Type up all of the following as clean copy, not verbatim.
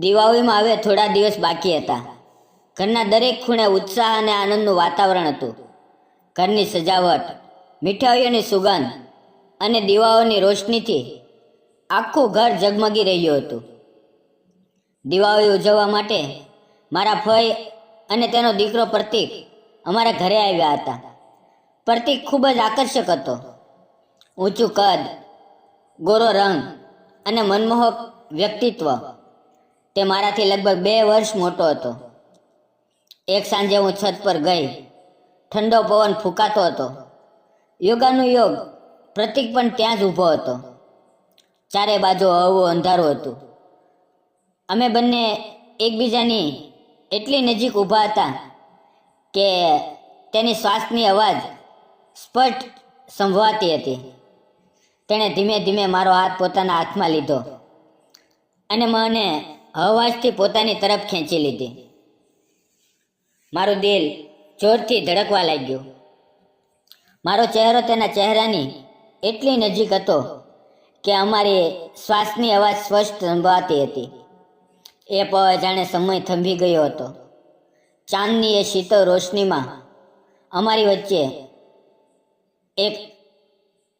દિવાળીમાં હવે થોડા દિવસ બાકી હતા. ઘરના દરેક ખૂણે ઉત્સાહ અને આનંદનું વાતાવરણ હતું. ઘરની સજાવટ, મીઠાઈઓની સુગંધ અને દીવાઓની રોશનીથી આખું ઘર ઝગમગી રહ્યું હતું. દિવાળી ઉજવવા માટે મારા ફઈ અને તેનો દીકરો પ્રતીક અમારા ઘરે આવ્યા હતા. પ્રતીક ખૂબ જ આકર્ષક હતો. ઊંચું કદ, ગોરો રંગ અને મનમોહક વ્યક્તિત્વ. તે મારાથી લગભગ 2 વર્ષ મોટો હતો. એક સાંજે હું છત પર ગઈ. ઠંડો પવન ફૂંકાતો હતો. યોગાનું યોગ પ્રતીક પણ ત્યાં જ ઊભો હતો. ચારે બાજુ હળવું અંધારું હતું. અમે બંને એકબીજાની એટલી નજીક ઊભા હતા કે તેની શ્વાસની અવાજ સ્પષ્ટ સંભળાતી હતી. તેણે ધીમે ધીમે મારો હાથ પોતાના હાથમાં લીધો અને મને હળવાશથી પોતાની તરફ ખેંચી લીધી. મારું દિલ જોરથી ધડકવા લાગ્યું. મારો ચહેરો તેના ચહેરાની એટલી નજીક હતો કે અમારી શ્વાસની અવાજ સ્પષ્ટ સંભળાતી હતી. એ પળ જાણે સમય થંભી ગયો હતો. ચાંદની એ શીતળ રોશનીમાં અમારી વચ્ચે એક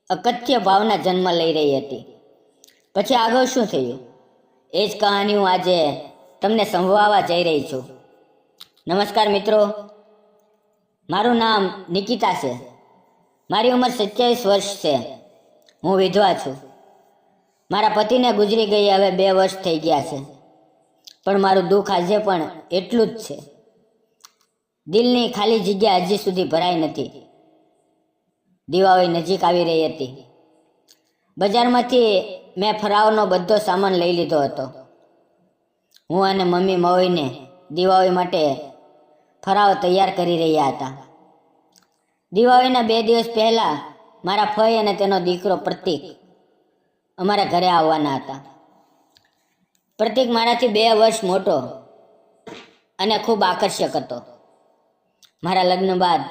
અકથ્ય ભાવના જન્મ લઈ રહી હતી. પછી આગળ શું થયું એ જ કહાની હું આજે તમને સંભળાવવા જઈ રહી છું. નમસ્કાર મિત્રો, મારું નામ નિકિતા છે. મારી ઉંમર 27 વર્ષ છે. હું વિધવા છું. મારા પતિને ગુજરી ગઈ હવે 2 વર્ષ થઈ ગયા છે. પણ મારું દુઃખ આજે પણ એટલું જ છે. દિલની ખાલી જગ્યા હજી સુધી ભરાઈ નથી. દિવાળી નજીક આવી રહી હતી. બજારમાંથી મેં ફરાળનો બધો સામાન લઈ લીધો હતો. હું અને મમ્મી મળીને દિવાળી માટે ફરાળ તૈયાર કરી રહ્યા હતા. દિવાળીના 2 દિવસ પહેલાં મારા ફઈ અને તેનો દીકરો પ્રતીક અમારા ઘરે આવવાના હતા. પ્રતીક મારાથી 2 વર્ષ મોટો અને ખૂબ આકર્ષક હતો. મારા લગ્ન બાદ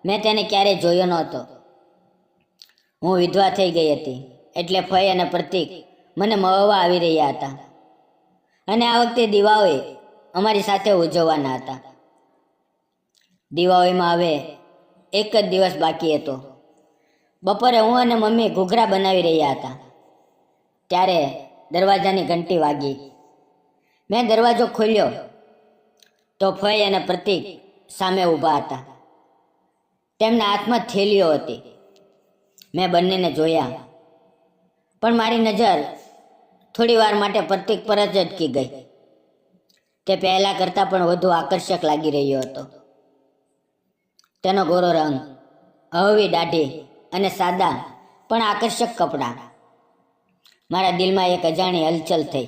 મેં તેને ક્યારેય જોયો નહોતો. હું વિધવા થઈ ગઈ હતી એટલે ફઈ અને પ્રતીક મને મળવા આવી રહ્યા હતા અને આ વખતે દિવાળી અમારી સાથે ઉજવવાના હતા. દિવાળીમાં હવે એક જ દિવસ બાકી હતો. બપોરે હું અને મમ્મી ઘૂઘરા બનાવી રહ્યા હતા ત્યારે દરવાજાની ઘંટી વાગી. મેં દરવાજો ખોલ્યો તો ફઈ અને પ્રતીક સામે ઊભા હતા. તેમના હાથમાં થેલીઓ હતી. મેં બંનેને જોયા પણ મારી નજર થોડી વાર માટે પ્રતીક પર જ અટકી ગઈ. તે પહેલાં કરતાં પણ વધુ આકર્ષક લાગી રહ્યો હતો. તેનો ગોરો રંગ, હળવી દાઢી અને સાદા પણ આકર્ષક કપડાં. મારા દિલમાં એક અજાણી હલચલ થઈ.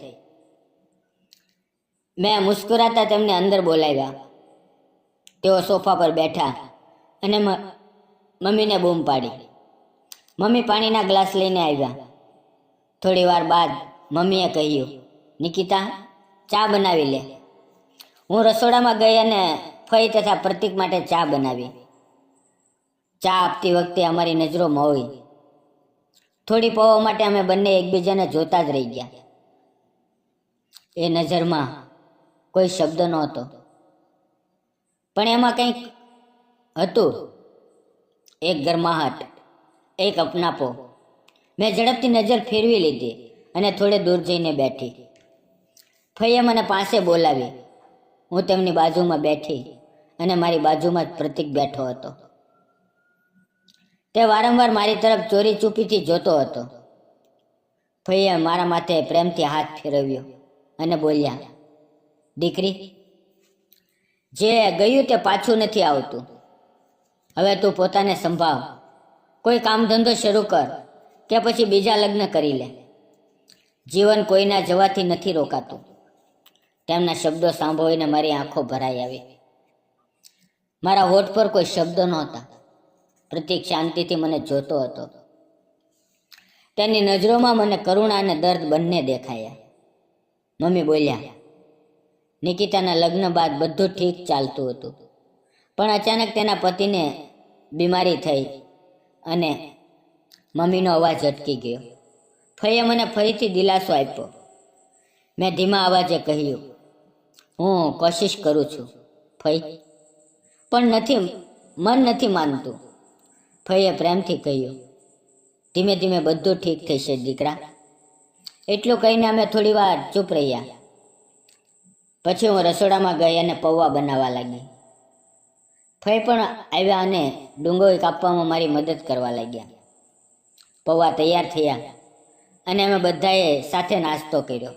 મેં મુસ્કુરાતા તેમને અંદર બોલાવ્યા. તેઓ સોફા પર બેઠા અને મમ્મીને બૂમ પાડી. મમ્મી પાણીના ગ્લાસ લઈને આવ્યા. થોડી વાર બાદ મમ્મીએ કહ્યું, નિકિતા, ચા બનાવી લે. હું રસોડામાં ગઈ અને ફઈ તથા પ્રતીક માટે ચા બનાવી. ચા આપતી વખતે અમારી નજરો મળી. થોડી પળો માટે અમે બંને એકબીજાને જોતા જ રહી ગયા. એ નજરમાં કોઈ શબ્દ નહોતો પણ એમાં કંઈક હતું. એક ગરમાહટ, એક અપનાપો. મેં ઝડપથી નજર ફેરવી લીધી અને થોડે દૂર જઈને બેઠી. ફઈએ મને પાસે બોલાવી. હું તેમની બાજુમાં બેઠી અને મારી બાજુમાં જ પ્રતીક બેઠો હતો. તે વારંવાર મારી તરફ ચોરી ચૂપીથી જોતો હતો. ફઈએ મારા માથે પ્રેમથી હાથ ફેરવ્યો અને બોલ્યા, દીકરી, જે ગયું તે પાછું નથી આવતું. હવે તું પોતાને સંભાળ. કોઈ કામ ધંધો શરૂ કર કે પછી બીજા લગ્ન કરી લે. જીવન કોઈના જવાથી નથી રોકાતું. તેમના શબ્દો સાંભળીને મારી આંખો ભરાઈ આવી. મારા હોઠ પર કોઈ શબ્દો નહોતા. પ્રતીક શાંતિથી મને જોતો હતો. તેની નજરોમાં મને કરુણા અને દર્દ બંને દેખાયા. મમ્મી બોલ્યા, નિકિતાના લગ્ન બાદ બધું ઠીક ચાલતું હતું પણ અચાનક તેના પતિને બીમારી થઈ અને મમ્મીનો અવાજ અટકી ગયો. ફઈએ મને ફરીથી દિલાસો આપ્યો. મેં ધીમા અવાજે કહ્યું, હું કોશિશ કરું છું ફઈ, પણ મન નથી માનતું. ફઈએ પ્રેમથી કહ્યું, ધીમે ધીમે બધું ઠીક થશે દીકરા. એટલું કહીને અમે થોડી વાર ચૂપ રહ્યા. પછી હું રસોડામાં ગઈ અને પૌવા બનાવવા લાગી. ફઈ પણ આવ્યા અને ડુંગળી કાપવામાં મારી મદદ કરવા લાગ્યા. પૌવા તૈયાર થયા અને અમે બધાએ સાથે નાસ્તો કર્યો.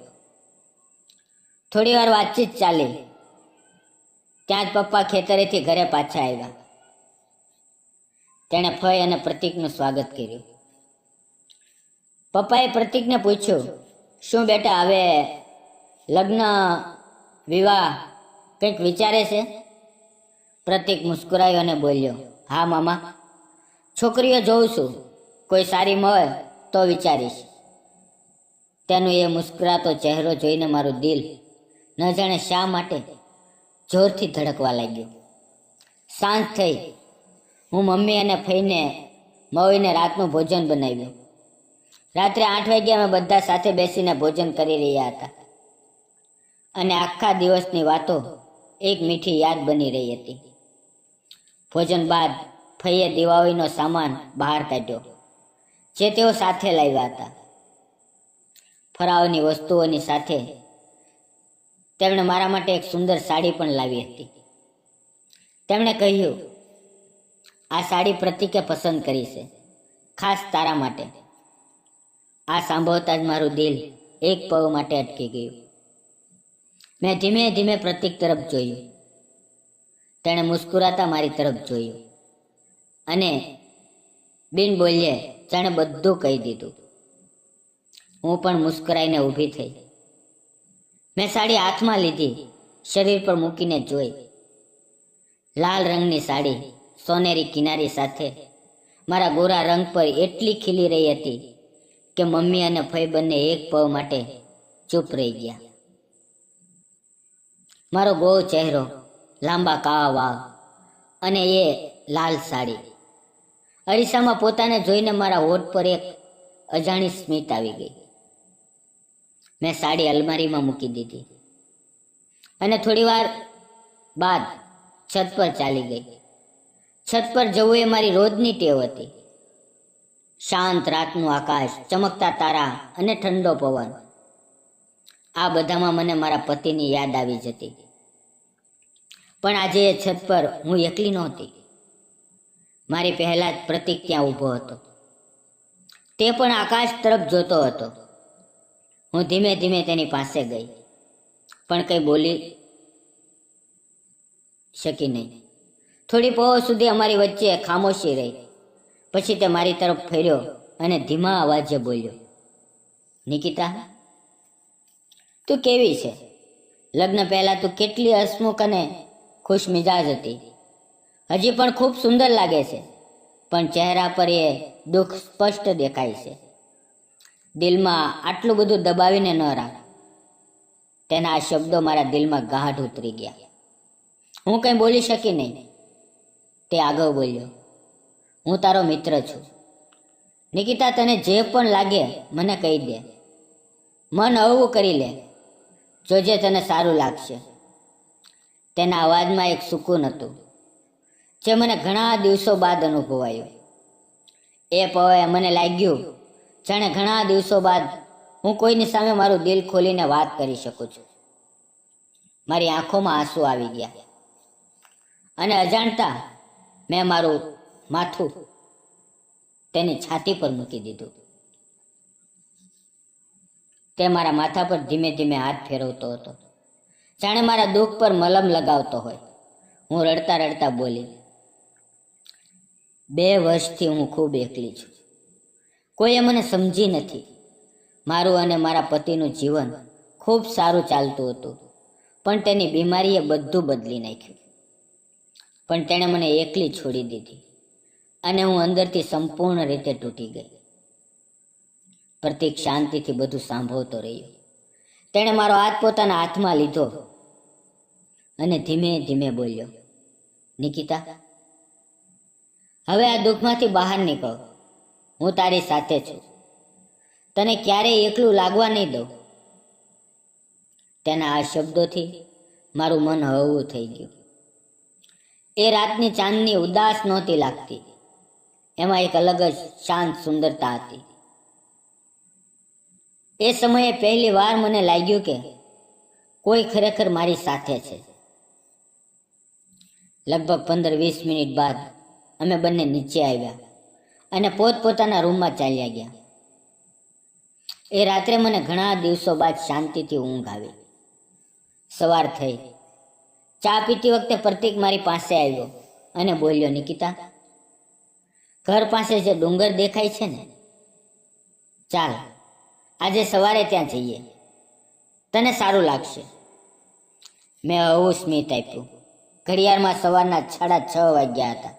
થોડી વાર વાતચીત ચાલી. ત્યાં જ પપ્પા ખેતરેથી ઘરે પાછા આવ્યા. તેણે ફઈ અને પ્રતીકનું સ્વાગત કર્યું. પપ્પાએ પ્રતીકને પૂછ્યું, શું બેટા હવે લગ્ન વિવાહ કંઈક વિચારે છે? પ્રતીક મુસ્કુરાયો અને બોલ્યો, હા મામા, છોકરીઓ જોઉં છું, કોઈ સારી મળે તો વિચારીશ. તેનો એ મુસ્કરાતો ચહેરો જોઈને મારું દિલ ન જાણે શા માટે જોરથી ધડકવા લાગ્યું. સાંજ થઈ. હું મમ્મી અને ફઈને મળીને રાતનું ભોજન બનાવ્યું. રાત્રે 8 વાગ્યે અમે બધા સાથે બેસીને ભોજન કરી રહ્યા હતા અને આખા દિવસની વાતો એક મીઠી યાદ બની રહી હતી. ભોજન બાદ ફઈએ દિવાળીનો સામાન બહાર કાઢ્યો જે તેઓ સાથે લાવ્યા હતા. ફરાળની વસ્તુઓની સાથે તેમણે મારા માટે એક સુંદર સાડી પણ લાવી હતી. તેમણે કહ્યું, આ સાડી પ્રતીકે પસંદ કરી છે, ખાસ તારા માટે. આ સાંભળતા જ મારું દિલ એક પળ માટે અટકી ગયું. મેં ધીમે ધીમે પ્રતીક તરફ જોયું. તેણે મુસ્કુરાતા મારી તરફ જોયું અને બિન બોલ્યે જાણે બધું કહી દીધું. હું પણ મુસ્કરાઈને ઊભી થઈ. મેં સાડી હાથમાં લીધી, શરીર પર મૂકીને જોઈ. લાલ રંગની સાડી સોનેરી કિનારી સાથે મારા ગોરા રંગ પર એટલી ખીલી રહી હતી કે મમ્મી અને ફઈ બંને એક પળ માટે ચૂપ રહી ગયા. મારો ગોળ ચહેરો, લાંબા કાળા વાળ અને એ લાલ સાડી. અરીસામાં પોતાને જોઈને મારા હોઠ પર એક અજાણી સ્મિત આવી ગઈ. મેં સાડી અલમારીમાં મૂકી દીધી અને થોડી વાર બાદ છત પર ચાલી ગઈ. છત પર જવું એ મારી રોજની ટેવ હતી. શાંત રાતનું આકાશ, ચમકતા તારા અને ઠંડો પવન, આ બધામાં મને મારા પતિની યાદ આવી જતી. પણ આજે એ છત પર હું એકલી નહોતી. મારી પહેલા જ પ્રતીક ત્યાં ઊભો હતો. તે પણ આકાશ તરફ જોતો હતો. હું ધીમે ધીમે તેની પાસે ગઈ, પણ કંઈ બોલી શકી નહીં. થોડી પળો સુધી અમારી વચ્ચે ખામોશી રહી. પછી તે મારી તરફ ફર્યો અને ધીમા અવાજે બોલ્યો, નિકિતા, તું કેવી છે? લગ્ન પહેલા તું કેટલી હસમુખ અને ખુશ મિજાજ હતી. હજી પણ ખૂબ સુંદર લાગે છે, પણ ચહેરા પર એ દુઃખ સ્પષ્ટ દેખાય છે. દિલમાં આટલું બધું દબાવીને ન રાખ. તેના આ શબ્દો મારા દિલમાં ગાઢ ઉતરી ગયા. હું કંઈ બોલી શકી નહીં. તે આગળ બોલ્યો, હું તારો મિત્ર છું. નિકિતા, તને જે પણ લાગે મને કહી દે. મન હળવું કરી લે, જોજે તને સારું લાગશે. તેના અવાજમાં એક સુકૂન હતું જે મને ઘણા દિવસો બાદ અનુભવાયું. એ પળે મને લાગ્યું જાણે ઘણા દિવસો બાદ હું કોઈની સામે મારું દિલ ખોલીને વાત કરી શકું છું. મારી આંખોમાં આંસુ આવી ગયા અને અજાણતા મેં મારું માથું તેની છાતી પર મૂકી દીધું. તે મારા માથા પર ધીમે ધીમે હાથ ફેરવતો હતો, જાણે મારા દુઃખ પર મલમ લગાવતો હોય. હું રડતા રડતા બોલી, 2 વર્ષથી હું ખૂબ એકલી છું. કોઈએ મને સમજી નથી. મારું અને મારા પતિનું જીવન ખૂબ સારું ચાલતું હતું, પણ તેની બીમારીએ બધું બદલી નાખ્યું. પણ તેણે મને એકલી છોડી દીધી અને હું અંદરથી સંપૂર્ણ રીતે તૂટી ગઈ. પ્રતીક શાંતિથી બધું સાંભળતો રહ્યો. તેણે મારો હાથ પોતાના હાથમાં લીધો અને ધીમે ધીમે બોલ્યો, નિકિતા, હવે આ દુઃખમાંથી બહાર નીકળ. હું તારી સાથે છું. તને ક્યારેય એકલું લાગવા નહીં દઉં. તેના આ શબ્દોથી મારું મન હળવું થઈ ગયું. એ રાતની ચાંદની ઉદાસ નહોતી લાગતી. એમાં એક અલગ જ શાંત સુંદરતા હતી. એ સમયે પહેલી વાર મને લાગ્યું કે કોઈ ખરેખર મારી સાથે છે. લગભગ 15-20 મિનિટ બાદ અમે બંને નીચે આવ્યા અને પોતપોતાના રૂમમાં ચાલ્યા ગયા. એ રાત્રે મને ઘણા દિવસો બાદ શાંતિથી ઊંઘ આવી. સવાર થઈ. ચા પીતી વખતે પ્રતીક મારી પાસે આવ્યો અને બોલ્યો, નિકિતા, ઘર પાસે જે ડુંગર દેખાય છે ને, ચાલ આજે સવારે ત્યાં જઈએ, તને સારું લાગશે. મેં હળવું સ્મિત આપ્યું. ઘડિયાળમાં સવારના 6:30 વાગ્યા હતા.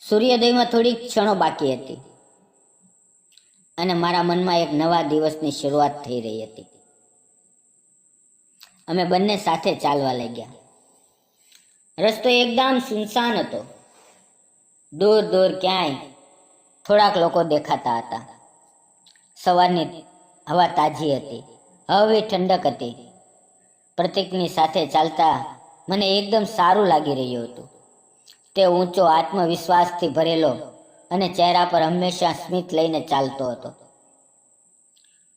સૂર્યોદયમાં થોડીક ક્ષણો બાકી હતી અને મારા મનમાં એક નવા દિવસની શરૂઆત થઈ રહી હતી. અમે બંને સાથે ચાલવા લાગ્યા. રસ્તો એકદમ સુનસાન હતો. દૂર દૂર ક્યાંય થોડાક લોકો દેખાતા હતા. સવારની હવા તાજી હતી, હળવી ઠંડક હતી. પ્રતીકની સાથે ચાલતા મને એકદમ સારું લાગી રહ્યું હતું. તે ઊંચો, આત્મવિશ્વાસથી ભરેલો અને ચહેરા પર હંમેશા સ્મિત લઈને ચાલતો હતો.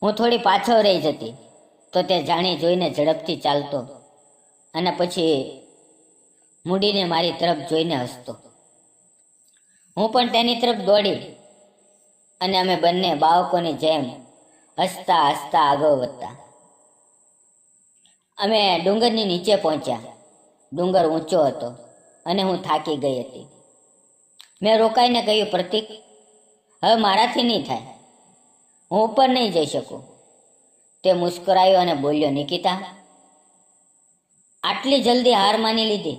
હું થોડી પાછળ રહી જતી તો તે જાણી જોઈને ઝડપથી ચાલતો અને પછી મૂડીને મારી તરફ જોઈને હસતો. હું પણ તેની તરફ દોડી અને અમે બંને બાળકોની જેમ હસતા હસતા આગળ વધતા. અમે ડુંગરની નીચે પહોંચ્યા. ડુંગર ઊંચો હતો અને હું થાકી ગઈ હતી. મેં રોકાઈને કહ્યું, પ્રતીક, હવે મારાથી નહીં થાય, હું ઉપર નહીં જઈ શકું. તે મુસ્કરાયો અને બોલ્યો, નિકિતા, આટલી જલ્દી હાર માની લીધી?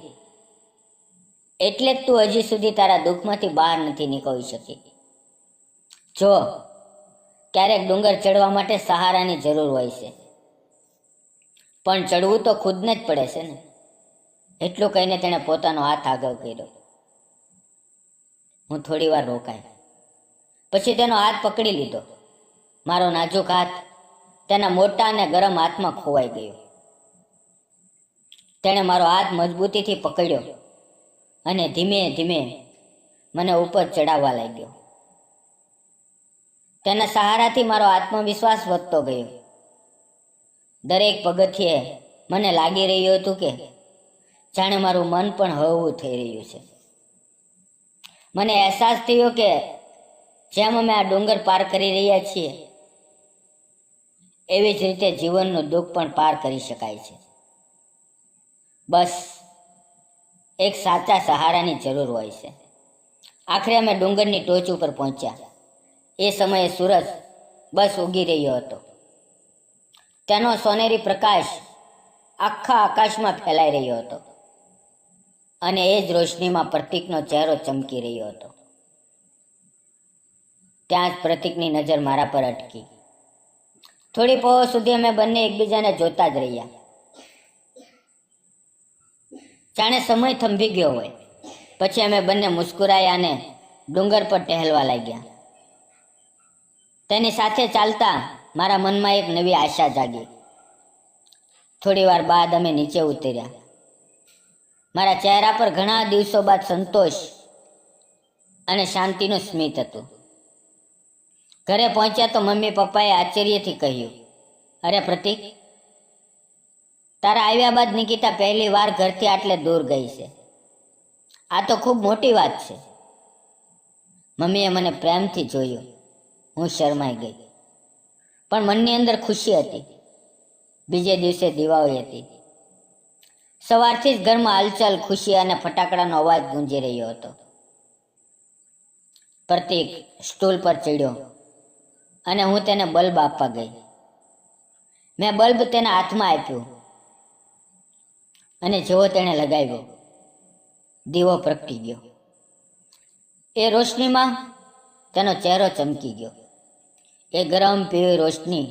એટલે જ તું હજી સુધી તારા દુઃખમાંથી બહાર નથી નીકળી શકી. જો, ક્યારેક ડુંગર ચડવા માટે સહારાની જરૂર હોય છે, પણ ચડવું તો ખુદને જ પડે છે ને. એટલું કહીને તેણે પોતાનો હાથ આગળ કર્યો. હું થોડી વાર રોકાઈ. પછી તેનો હાથ પકડી લીધો. મારો નાજુક હાથ તેના મોટા અને ગરમ હાથમાં ખોવાઈ ગયો. તેણે મારો હાથ મજબૂતીથી પકડ્યો અને ધીમે ધીમે મને ઉપર ચડાવવા લાગ્યો. તેના સહારાથી મારો આત્મવિશ્વાસ વધતો ગયો. દરેક પગથિયે મને લાગી રહ્યું હતું કે જાણે મારું મન પણ હળવું થઈ રહ્યું છે. મને અહેસાસ થયો કે જેમ અમે આ ડુંગર પાર કરી રહ્યા છીએ, એવી જ રીતે જીવનનું દુઃખ પણ પાર કરી શકાય છે. બસ એક સાચા સહારાની જરૂર હોય છે. આખરે અમે ડુંગરની ટોચ ઉપર પહોંચ્યા. એ સમયે સૂરજ બસ ઉગી રહ્યો હતો. તેનો સોનેરી પ્રકાશ આખા આકાશમાં ફેલાઈ રહ્યો હતો અને એ જ રોશનીમાં પ્રતીકનો ચહેરો ચમકી રહ્યો હતો. ત્યાં જ પ્રતીકની નજર મારા પર અટકી. થોડી પળો સુધી અમે બંને એકબીજાને જોતા જ રહ્યા, જાણે સમય થંભી ગયો હોય. પછી અમે બંને મુસ્કુરાયા અને ડુંગર પર ટહેલવા લાગ્યા. તેની સાથે ચાલતા મારા મનમાં એક નવી આશા જાગી. થોડી વાર બાદ અમે નીચે ઉતર્યા. મારા ચહેરા પર ઘણા દિવસો બાદ સંતોષ અને શાંતિનું સ્મિત હતું. ઘરે પહોંચ્યા તો મમ્મી પપ્પાએ આશ્ચર્યથી કહ્યું, અરે પ્રતીક, તારા આવ્યા બાદ નિકિતા પહેલી વાર ઘરથી આટલે દૂર ગઈ છે. આ તો ખૂબ મોટી વાત છે. મમ્મીએ મને પ્રેમથી જોયું. હું શરમાઈ ગઈ, પણ મનની અંદર ખુશી હતી. બીજે દિવસે દિવાળી હતી. સવારથી જ ઘરમાં હલચલ, ખુશી અને ફટાકડાનો અવાજ ગુંજી રહ્યો હતો. પ્રતીક સ્ટૂલ પર ચડ્યો અને હું તેને બલ્બ આપવા ગઈ. મેં બલ્બ તેના હાથમાં આપ્યું અને જેવો તેણે લગાવ્યો, દીવો પ્રગટી ગયો. એ રોશનીમાં તેનો ચહેરો ચમકી ગયો. એ ગરમ પીળી રોશની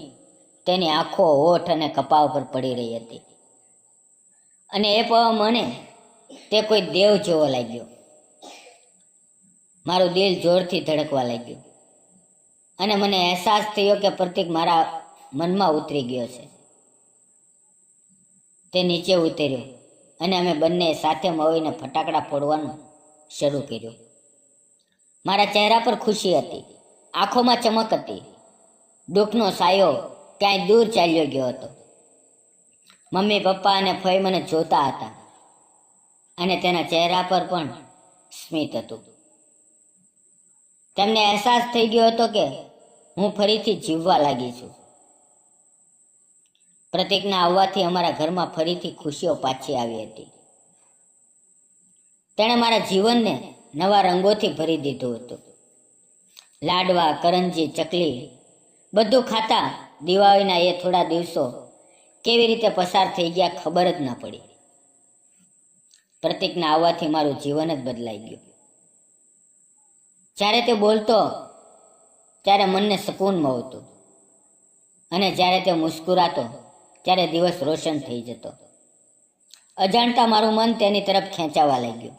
તેની આંખો, હોઠ અને કપાળ પર પડી રહી હતી અને એ પળ મને તે કોઈ દેવ જેવો લાગ્યો. મારું દિલ જોરથી ધડકવા લાગ્યું અને મને અહેસાસ થયો કે પ્રતીક મારા મનમાં ઉતરી ગયો છે. તે નીચે ઉતર્યો અને અમે બંને સાથે મળીને ફટાકડા ફોડવાનું શરૂ કર્યું. મારા ચહેરા પર ખુશી હતી, આંખોમાં ચમક હતી. દુઃખનો સાયો ક્યાંય દૂર ચાલ્યો ગયો હતો. મમ્મી, પપ્પા અને ફઈ મને જોતા હતા અને તેના ચહેરા પર પણ સ્મિત હતું. તેમને અહેસાસ થઈ ગયો હતો કે હું ફરીથી જીવવા લાગી છું. પ્રતીકના આવવાથી અમારા ઘરમાં ફરીથી ખુશીઓ પાછી આવી હતી. તેણે મારા જીવનને નવા રંગોથી ભરી દીધું હતું. લાડવા, કરંજી, ચકલી બધું ખાતા દિવાળીના એ થોડા દિવસો કેવી રીતે પસાર થઈ ગયા ખબર જ ન પડી. પ્રતીકના આવવાથી મારું જીવન જ બદલાઈ ગયું. જ્યારે તે બોલતો ત્યારે મનને સુકૂન મળતું અને જ્યારે તે મુસ્કુરાતો ત્યારે દિવસ રોશન થઈ જતો. અજાણતા મારું મન તેની તરફ ખેંચાવા લાગ્યું.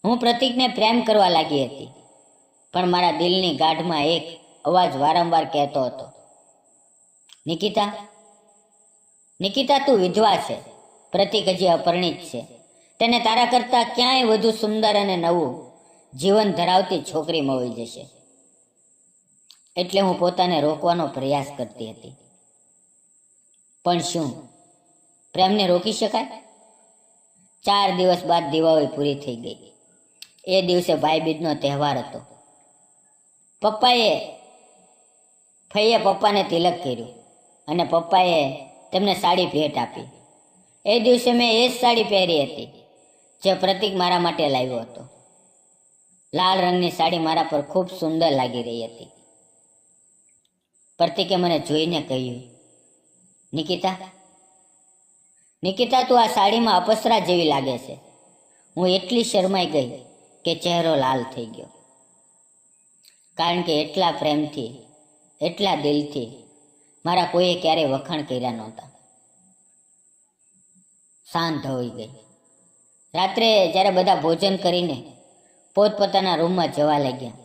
હું પ્રતીકને પ્રેમ કરવા લાગી હતી, પણ મારા દિલની ગાઢમાં એક અવાજ વારંવાર કહેતો હતો, નિકિતા, નિકિતા, તું વિધવા છે. પ્રતીક હજી અપરિણિત છે. તેને તારા કરતાં ક્યાંય વધુ સુંદર અને નવું જીવન ધરાવતી છોકરી મળી જશે. એટલે હું પોતાને રોકવાનો પ્રયાસ કરતી હતી. પણ શું પ્રેમને રોકી શકાય? 4 દિવસ બાદ દિવાળી પૂરી થઈ ગઈ. એ દિવસે ભાઈબીજનો તહેવાર હતો. ફઈએ પપ્પાને તિલક કર્યું અને પપ્પાએ તેમને સાડી ભેટ આપી. એ દિવસે મેં એ જ સાડી પહેરી હતી જે પ્રતીક મારા માટે લાવ્યો હતો. લાલ રંગની સાડી મારા પર ખૂબ સુંદર લાગી રહી હતી. પ્રતીકે મને જોઈને કહ્યું, નિકિતા, નિકિતા, તું આ સાડીમાં અપસરા જેવી લાગે છે. હું એટલી શરમાઈ ગઈ કે ચહેરો લાલ થઈ ગયો, કારણ કે એટલા પ્રેમથી, એટલા દિલથી મારા કોઈએ ક્યારેય વખાણ કર્યા નહોતા. શાંત હોઈ ગઈ. રાત્રે જ્યારે બધા ભોજન કરીને પોતપોતાના રૂમમાં જવા લાગ્યા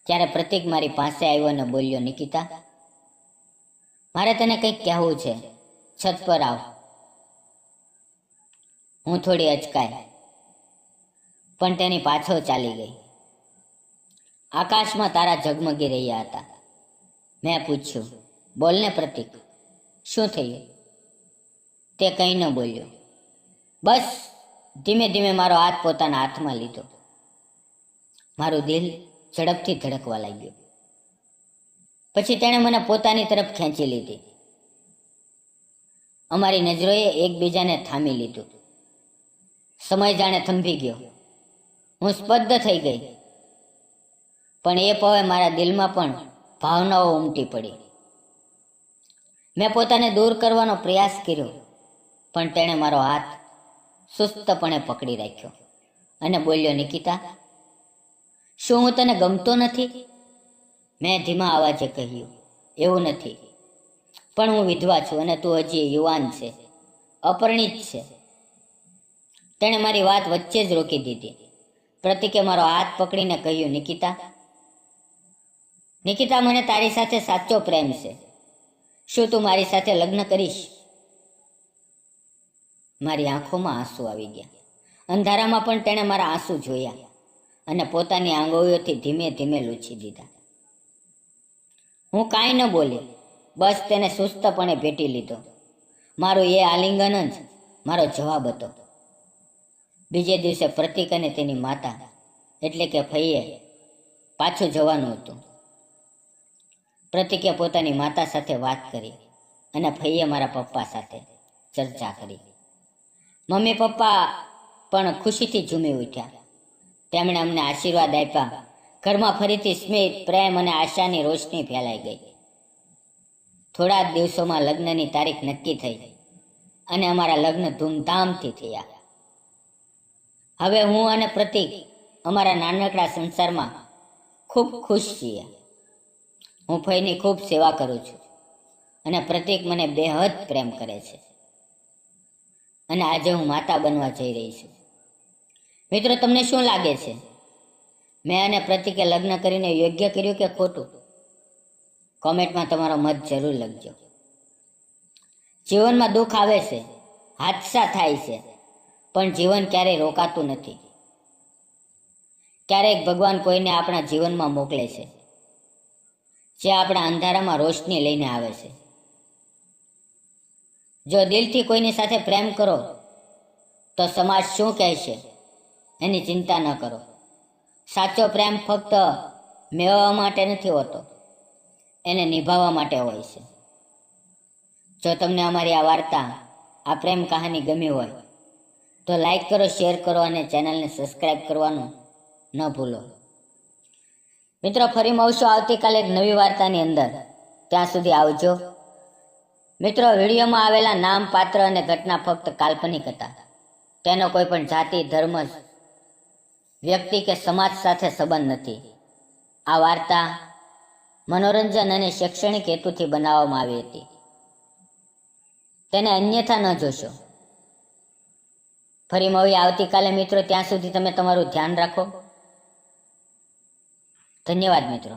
ત્યારે પ્રતીક મારી પાસે આવ્યો અને બોલ્યો, નિકિતા, મારે તને કંઈક કહેવું છે, છત પર આવ. હું થોડી અચકાઈ, પણ તેની પાછળ ચાલી ગઈ. આકાશમાં તારા ઝગમગી રહ્યા હતા. મેં પૂછ્યું, બોલને પ્રતીક, શું થયું? તે કંઈ ન બોલ્યો. બસ ધીમે ધીમે મારો હાથ પોતાના હાથમાં લીધો. મારું દિલ ઝડપથી ધડકવા લાગ્યું. પછી તેણે મને પોતાની તરફ ખેંચી લીધી. અમારી નજરોએ એકબીજાને થામી લીધું. સમય જાણે થંભી ગયો. હું સ્તબ્ધ થઈ ગઈ. પણ એ પવે મારા દિલમાં પણ ભાવનાઓ ઉમટી પડી. મેં પોતાને દૂર કરવાનો પ્રયાસ કર્યો, પણ તેણે મારો હાથ સુસ્તપણે પકડી રાખ્યો અને બોલ્યો, નિકિતા, શું હું તને ગમતો નથી? મેં ધીમા અવાજે કહ્યું, એવું નથી, પણ હું વિધવા છું અને તું હજી યુવાન છે, અપરિણિત છે. તેણે મારી વાત વચ્ચે જ રોકી દીધી. પ્રતીકે મારો હાથ પકડીને કહ્યું, નિકિતા, નિકિતા, મને તારી સાથે સાચો પ્રેમ છે. શું તું મારી સાથે લગ્ન કરીશ? મારી આંખોમાં આંસુ આવી ગયા. અંધારામાં પણ તેણે મારા આંસુ જોયા અને પોતાની આંગળીઓથી ધીમે ધીમે લૂછી દીધા. હું કાંઈ ન બોલી, બસ તેને સુસ્તપણે ભેટી લીધો. મારું એ આલિંગન જ મારો જવાબ હતો. બીજે દિવસે પ્રતીક અને તેની માતા એટલે કે ફઈએ પાછું જવાનું હતું. પ્રતીકે પોતાની માતા સાથે વાત કરી અને ફઈએ મારા પપ્પા સાથે ચર્ચા કરી. મમ્મી પપ્પા પણ ખુશીથી ઝૂમી ઉઠ્યા. તેમણે અમને આશીર્વાદ આપ્યા. ઘરમાં ફરીથી સ્મિત, પ્રેમ અને આશાની રોશની ફેલાઈ ગઈ. થોડા જ દિવસોમાં લગ્નની તારીખ નક્કી થઈ અને અમારા લગ્ન ધૂમધામથી થયા. હવે હું અને પ્રતીક અમારા નાનકડા સંસારમાં ખૂબ ખુશ છીએ. હું ફઈની ખૂબ સેવા કરું છું અને પ્રતીક મને બેહદ પ્રેમ કરે છે અને આજે હું માતા બનવા જઈ રહી છું. મિત્રો, તમને શું લાગે છે? મેં અને પ્રતીકે લગ્ન કરીને યોગ્ય કર્યું કે ખોટું? કોમેન્ટમાં તમારો મત જરૂર લખજો. જીવનમાં દુઃખ આવે છે, હાદસા થાય છે, પણ જીવન ક્યારેય રોકાતું નથી. ક્યારેક ભગવાન કોઈને આપણા જીવનમાં મોકલે છે, જે આપણા અંધારામાં રોશની લઈને આવે છે. જો દિલથી કોઈની સાથે પ્રેમ કરો તો સમાજ શું કહેશે એની ચિંતા ન કરો. સાચો પ્રેમ ફક્ત મેળવવા માટે નથી હોતો, એને નિભાવવા માટે હોય છે. જો તમને અમારી આ વાર્તા, આ પ્રેમ કહાની ગમી હોય તો લાઈક કરો, શેર કરો અને ચેનલને સબસ્ક્રાઈબ કરવાનું ન ભૂલો. મિત્રો, ફરી મળશું આવતીકાલે એક નવી વાર્તાની અંદર. ત્યાં સુધી આવજો. મિત્રો, વિડીયોમાં આવેલા નામ, પાત્ર અને ઘટના ફક્ત કાલ્પનિક હતા. તેનો કોઈ પણ જાતિ, ધર્મ, વ્યક્તિ કે સમાજ સાથે સંબંધ નથી. આ વાર્તા મનોરંજન અને શૈક્ષણિક હેતુથી બનાવવામાં આવી હતી. તેને અન્યથા ન જોશો. ફરી મળીએ આવતીકાલે મિત્રો. ત્યાં સુધી તમે તમારું ધ્યાન રાખો. ધન્યવાદ મિત્રો.